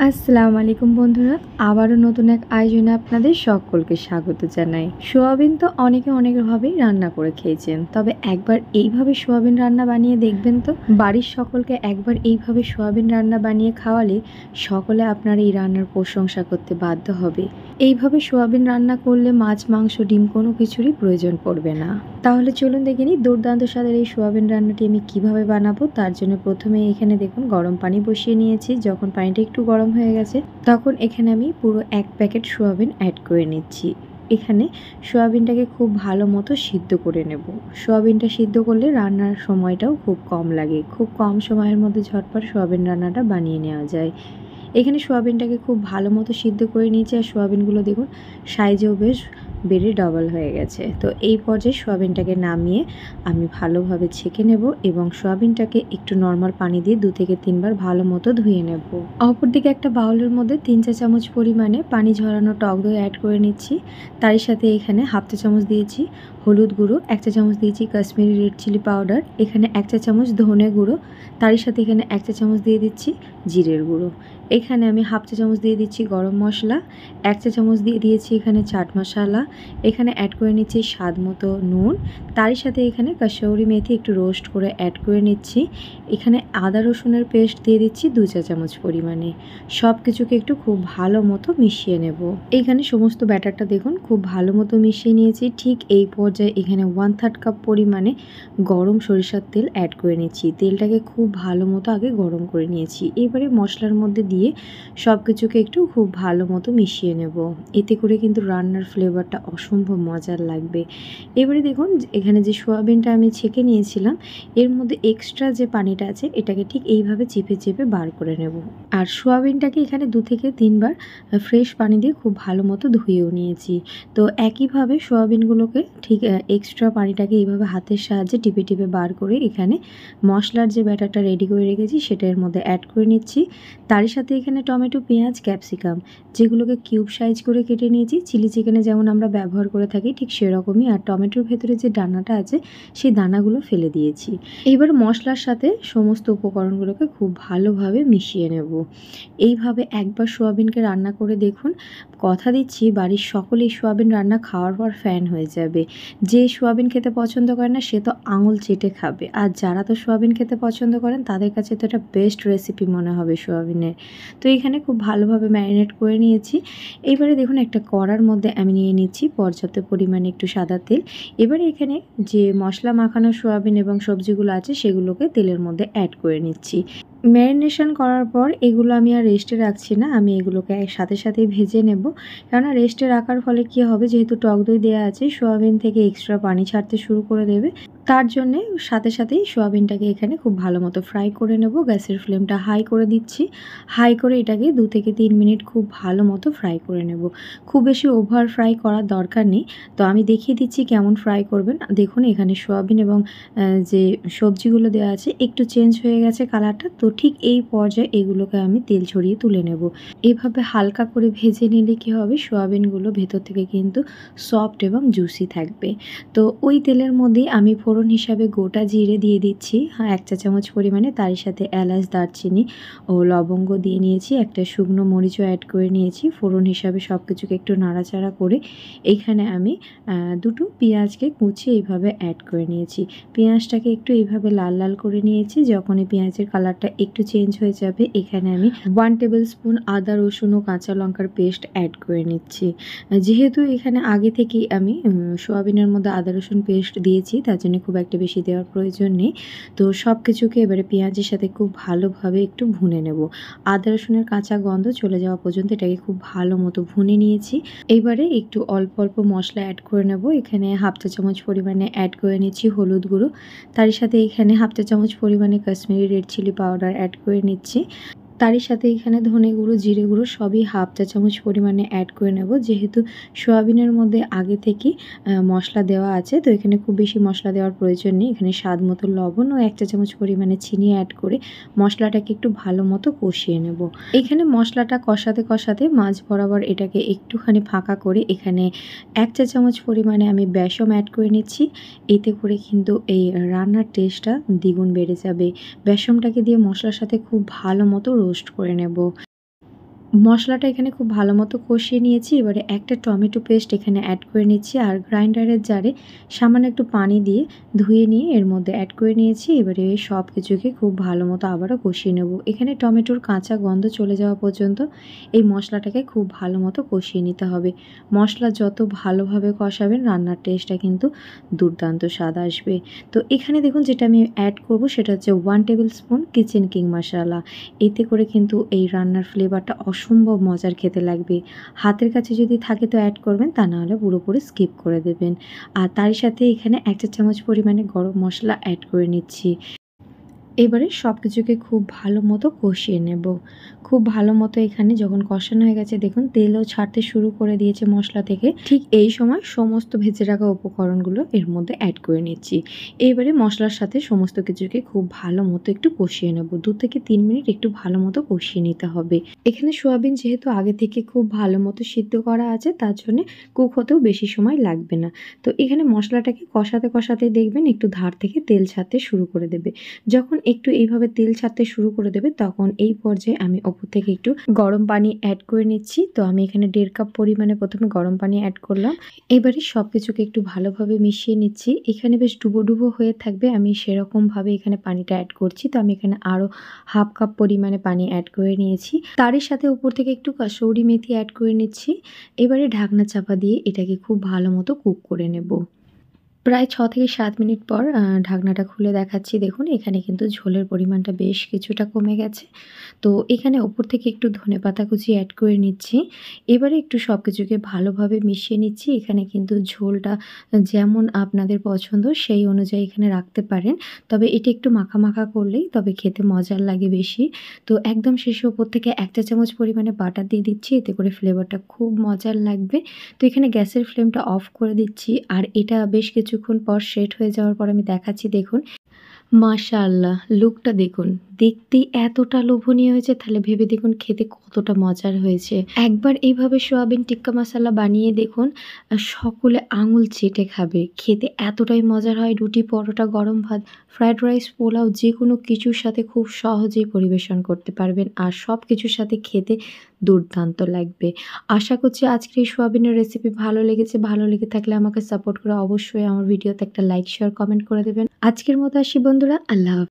আসসালামু আলাইকুম বন্ধুরা, আবারও নতুন এক আয়োজনে আপনাদের সকলকে স্বাগত জানাই। সোয়াবিন তো অনেকে অনেকভাবেই রান্না করে খেয়েছেন, তবে একবার এইভাবে সোয়াবিন রান্না বানিয়ে দেখবেন তো। বাড়ির সকলকে একবার এইভাবে সোয়াবিন রান্না বানিয়ে খাওয়ালে সকলে আপনার এই রান্নার প্রশংসা করতে বাধ্য হবে। এইভাবে সোয়াবিন রান্না করলে মাছ, মাংস, ডিম কোনো কিছুরই প্রয়োজন পড়বে না। তাহলে চলুন দেখে নিই দুর্দান্ত স্বাদের এই সোয়াবিন রান্নাটি আমি কিভাবে বানাবো। তার জন্য প্রথমে এখানে দেখুন গরম পানি বসিয়ে নিয়েছি। যখন পানিটা একটু গরম হয়ে গেছে তখন এখানে আমি পুরো 1 প্যাকেট সোয়াবিন অ্যাড করে নিচ্ছি। এখানে সোয়াবিনটাকে খুব ভালো মতো সিদ্ধ করে নেব। সোয়াবিনটা সিদ্ধ করলে রান্নার সময়টাও খুব কম লাগে, খুব কম সময়ের মধ্যে ঝটপট সোয়াবিন রান্নাটা বানিয়ে নেওয়া যায়। এখানে সোয়াবিনটাকে খুব ভালো মতো সিদ্ধ করে নিয়েছি, আর সোয়াবিনগুলো দেখুন সাইজেও বেশ বেড়ে ডবল হয়ে গেছে। তো এই পর্যায়ে সোয়াবিনটাকে নামিয়ে আমি ভালোভাবে ছেঁকে নেব এবং সোয়াবিনটাকে একটু নর্মাল পানি দিয়ে 2 থেকে 3 বার ভালো মতো ধুয়ে নেব। অপরদিকে একটা বাউলের মধ্যে 3 চা চামচ পরিমাণে পানি ঝরানো টক দই অ্যাড করে নিচ্ছি। তারই সাথে এখানে 1/2 চা চামচ দিয়েছি হলুদ গুঁড়ো, 1 চা চামচ দিয়েছি কাশ্মীরি রেড চিলি পাউডার, এখানে 1 চা চামচ ধনে গুঁড়ো, তারই সাথে এখানে 1 চা চামচ দিয়ে দিচ্ছি জিরের গুঁড়ো। এখানে আমি 1/2 চা চামচ দিয়ে দিচ্ছি গরম মশলা, 1 চা চামচ দিয়ে দিয়েছি এখানে চাট মশলা, এখানে অ্যাড করে নিচ্ছি স্বাদ মতো নুন, তারই সাথে এখানে কাসৌরি মেথি একটু রোস্ট করে অ্যাড করে নিচ্ছি। এখানে আদা রসুনের পেস্ট দিয়ে দিচ্ছি 2 চা চামচ পরিমাণে। সব কিছুকে একটু খুব ভালো মতো মিশিয়ে নেব। এইখানে সমস্ত ব্যাটারটা দেখুন খুব ভালো মতো মিশিয়ে নিয়েছি। ঠিক এই পর্যায়ে এখানে 1/3 কাপ পরিমাণে গরম সরিষার তেল অ্যাড করে নিচ্ছি। তেলটাকে খুব ভালো মতো আগে গরম করে নিয়েছি। এবারে মশলার মধ্যে দিয়ে সব কিছুকে একটু খুব ভালো মতো মিশিয়ে নেব। এতে করে কিন্তু রান্নার ফ্লেভারটা অসম্ভব মজার লাগবে। এবারে দেখুন এখানে যে সোয়াবিনটা আমি ছেঁকে নিয়েছিলাম এর মধ্যে এক্সট্রা যে পানিটা আছে এটাকে ঠিক এইভাবে চেপে চেপে বার করে নেব। আর সোয়াবিনটাকে এখানে 2 থেকে 3 বার ফ্রেশ পানি দিয়ে খুব ভালো মতো ধুয়েও নিয়েছি। তো একইভাবে সোয়াবিনগুলোকে ঠিক এক্সট্রা পানিটাকে এইভাবে হাতের সাহায্যে টিপে টিপে বার করে এখানে মশলার যে ব্যাটারটা রেডি করে রেখেছি সেটা এর মধ্যে অ্যাড করে নিচ্ছি। তারই সাথে এখানে টমেটো, পেঁয়াজ, ক্যাপসিকাম যেগুলোকে কিউব সাইজ করে কেটে নিয়েছি, চিলি চিকেনে যেমন আমরা ব্যবহার করে থাকি ঠিক সেরকমই। আর টমেটোর ভেতরে যে দানাটা আছে সেই দানাগুলো ফেলে দিয়েছি। এবার মশলার সাথে সমস্ত উপকরণগুলোকে খুব ভালোভাবে মিশিয়ে নেব। এইভাবে একবার সোয়াবিনকে রান্না করে দেখুন, কথা দিচ্ছি বাড়ির সকলেই সোয়াবিন রান্না খাওয়ার পর ফ্যান হয়ে যাবে। যে সোয়াবিন খেতে পছন্দ করে না সে তো আঙুল চেটে খাবে, আর যারা তো সোয়াবিন খেতে পছন্দ করেন তাদের কাছে তো এটা বেস্ট রেসিপি মনে হবে সোয়াবিনের। তো এখানে খুব ভালোভাবে ম্যারিনেট করে নিয়েছি। এবারে দেখুন একটা কড়ার মধ্যে আমি নিয়ে নিচ্ছি পর্যাপ্ত পরিমাণে একটু সাদা তেল। এবারে এখানে যে মশলা মাখানো সোয়াবিন এবং সবজিগুলো আছে সেগুলোকে তেলের মধ্যে অ্যাড করে নিচ্ছি। ম্যারিনেশন করার পর এগুলো আমি আর রেস্টে রাখছি না, আমি এগুলোকে সাথে সাথেই ভেজে নেব। কেননা রেস্টে রাখার ফলে কী হবে, যেহেতু টক দই দেওয়া আছে সোয়াবিন থেকে এক্সট্রা পানি ছাড়তে শুরু করে দেবে, তার জন্যে সাথে সাথেই সোয়াবিনটাকে এখানে খুব ভালো মতো ফ্রাই করে নেব। গ্যাসের ফ্লেমটা হাই করে দিচ্ছি। হাই করে এটাকে 2 থেকে 3 মিনিট খুব ভালো মতো ফ্রাই করে নেব। খুব বেশি ওভার ফ্রাই করার দরকার নেই। তো আমি দেখিয়ে দিচ্ছি কেমন ফ্রাই করবেন। দেখুন এখানে সোয়াবিন এবং যে সবজিগুলো দেওয়া আছে একটু চেঞ্জ হয়ে গেছে কালারটা। তো ঠিক এই পর্যায়ে এগুলোকে আমি তেল ছড়িয়ে তুলে নেব। এভাবে হালকা করে ভেজে নিলে কী হবে, সোয়াবিনগুলো ভেতর থেকে কিন্তু সফট এবং জুসি থাকবে। তো ওই তেলের মধ্যেই আমি ফোড়ন হিসাবে গোটা জিরে দিয়ে দিচ্ছি 1 চা চামচ পরিমাণে, তারই সাথে এলাচ, দারচিনি ও লবঙ্গ দিয়ে নিয়েছি, একটা শুকনো মরিচও অ্যাড করে নিয়েছি। ফোড়ন হিসাবে সব কিছুকে একটু নাড়াচাড়া করে এইখানে আমি দুটো পেঁয়াজকে কুচিয়ে এইভাবে অ্যাড করে নিয়েছি। পেঁয়াজটাকে একটু এইভাবে লাল লাল করে নিয়েছি। যখন এই পেঁয়াজের কালারটা একটু চেঞ্জ হয়ে যাবে এখানে আমি 1 টেবিল স্পুন আদা, রসুন ও কাঁচা লঙ্কার পেস্ট অ্যাড করে নিচ্ছি। যেহেতু এখানে আগে থেকেই আমি সোয়াবিনের মধ্যে আদা রসুন পেস্ট দিয়েছি তার জন্য খুব একটা বেশি দেওয়ার প্রয়োজন নেই। তো সব কিছুকে এবারে পেঁয়াজের সাথে খুব ভালোভাবে একটু ভুনে নেব। আদা রসুনের কাঁচা গন্ধ চলে যাওয়া পর্যন্ত এটাকে খুব ভালো মতো ভুনে নিয়েছি। এবারে একটু অল্প অল্প মশলা অ্যাড করে নেব। এখানে 1/2 চা চামচ পরিমাণে অ্যাড করে নিচ্ছি হলুদ গুঁড়ো, তারই সাথে এখানে 1/2 চা চামচ পরিমাণে Kashmiri red chilli powder add করে নিচ্ছি। তারই সাথে এখানে ধনে গুঁড়ো, জিরে গুঁড়ো সবই 1/2 চা চামচ পরিমাণে অ্যাড করে নেব। যেহেতু সোয়াবিনের মধ্যে আগে থেকেই মশলা দেওয়া আছে তো এখানে খুব বেশি মশলা দেওয়ার প্রয়োজন নেই। এখানে স্বাদ মতো লবণ ও 1 চা চামচ পরিমাণে চিনি অ্যাড করে মশলাটাকে একটু ভালো মতো কষিয়ে নেব। এখানে মশলাটা কষাতে কষাতে মাঝ বরাবর এটাকে একটুখানি ফাঁকা করে এখানে 1 চা চামচ পরিমাণে আমি বেসন অ্যাড করে নিচ্ছি। এতে করে কিন্তু এই রান্নার টেস্টটা দ্বিগুণ বেড়ে যাবে। বেসনটাকে দিয়ে মশলার সাথে খুব ভালো মতো রোস্ট করে নেব। মশলাটা এখানে খুব ভালো মতো কষিয়ে নিয়েছি। এবারে একটা টমেটো পেস্ট এখানে অ্যাড করে নিচ্ছি, আর গ্রাইন্ডারের জারে সামান্য একটু পানি দিয়ে ধুয়ে নিয়ে এর মধ্যে অ্যাড করে নিয়েছি। এবারে সব কিছুকে খুব ভালো মতো আবারও কষিয়ে নেব। এখানে টমেটোর কাঁচা গন্ধ চলে যাওয়া পর্যন্ত এই মশলাটাকে খুব ভালো মতো কষিয়ে নিতে হবে। মশলা যত ভালোভাবে কষাবেন রান্নার টেস্টটা কিন্তু দুর্দান্ত স্বাদ আসবে। তো এখানে দেখুন যেটা আমি অ্যাড করব সেটা হচ্ছে 1 টেবিল স্পুন কিচেন কিং মশলা। এতে করে কিন্তু এই রান্নার ফ্লেভারটা অসম্ভব মজার খেতে লাগবে। হাতের কাছে যদি থাকে তো অ্যাড করবেন, তা নাহলে পুরোপুরি স্কিপ করে দেবেন। আর তারই সাথে এখানে 1 চা চামচ পরিমাণে গরম মশলা অ্যাড করে নিচ্ছি। এবারে সব কিছুকে খুব ভালো মতো কষিয়ে নেব। খুব ভালো মতো এখানে যখন কষানো হয়ে গেছে দেখুন তেলও ছাড়তে শুরু করে দিয়েছে মশলা থেকে। ঠিক এই সময় সমস্ত ভেজে রাখা উপকরণগুলো এর মধ্যে অ্যাড করে নিচ্ছি। এবারে মশলার সাথে সমস্ত কিছুকে খুব ভালো মতো একটু কষিয়ে নেব। 2 থেকে 3 মিনিট একটু ভালো মতো কষিয়ে নিতে হবে। এখানে সোয়াবিন যেহেতু আগে থেকে খুব ভালো মতো সিদ্ধ করা আছে তার জন্যে কুক হতেও বেশি সময় লাগবে না। তো এখানে মশলাটাকে কষাতে দেখবেন একটু ধার থেকে তেল ছাড়তে শুরু করে দেবে। যখন একটু এইভাবে তেল ছাড়তে শুরু করে দেবে তখন এই পর্যায়ে আমি ওপর থেকে একটু গরম পানি অ্যাড করে নিচ্ছি। তো আমি এখানে 1.5 কাপ পরিমাণে প্রথমে গরম পানি অ্যাড করলাম। এবারে সব কিছুকে একটু ভালোভাবে মিশিয়ে নিচ্ছি। এখানে বেশ ডুবো হয়ে থাকবে, আমি সেরকমভাবে এখানে পানিটা অ্যাড করছি। তো আমি এখানে আরও 1/2 কাপ পরিমাণে পানি অ্যাড করে নিয়েছি। তারই সাথে উপর থেকে একটু কাসুরি মেথি অ্যাড করে নিচ্ছি। এবারে ঢাকনা চাপা দিয়ে এটাকে খুব ভালো মতো কুক করে নেব। প্রায় 6 থেকে 7 মিনিট পর ঢাকনাটা খুলে দেখাচ্ছি। দেখুন এখানে কিন্তু ঝোলের পরিমাণটা বেশ কিছুটা কমে গেছে। তো এখানে ওপর থেকে একটু ধনেপাতা কুচি অ্যাড করে নিচ্ছি। এবারে একটু সব কিছুকে ভালোভাবে মিশিয়ে নিচ্ছি। এখানে কিন্তু ঝোলটা যেমন আপনাদের পছন্দ সেই অনুযায়ী এখানে রাখতে পারেন। তবে এটা একটু মাখা করলেই তবে খেতে মজার লাগে বেশি। তো একদম শেষে ওপর থেকে 1 চা চামচ পরিমাণে বাটার দিয়ে দিচ্ছি। এতে করে ফ্লেভারটা খুব মজার লাগবে। তো এখানে গ্যাসের ফ্লেমটা অফ করে দিচ্ছি। আর এটা বেশ কিছুক্ষণ পর সেট হয়ে যাওয়ার পর আমি দেখাচ্ছি দেখুন। মাশাআল্লাহ! লুকটা দেখুন। দেখতেই এতটা লোভনীয় হয়েছে তাহলে ভেবে দেখুন খেতে কতটা মজার হয়েছে। একবার এইভাবে সোয়াবিন টিক্কা মাসালা বানিয়ে দেখুন, সকলে আঙুল চেটে খাবে। খেতে এতটাই মজার হয়, রুটি, পরোটা, গরম ভাত, ফ্রাইড রাইস, পোলাও যেকোনো কিছুর সাথে খুব সহজেই পরিবেশন করতে পারবেন। আর সব কিছুর সাথে খেতে দুর্দান্ত লাগবে। আশা করছি আজকের এই সোয়াবিনের রেসিপি ভালো লেগেছে। ভালো লেগে থাকলে আমাকে সাপোর্ট করে অবশ্যই আমার ভিডিওতে একটা লাইক, শেয়ার, কমেন্ট করে দেবেন। আজকের মতো আসি বন্ধুরা। আল্লাহ হাফেজ।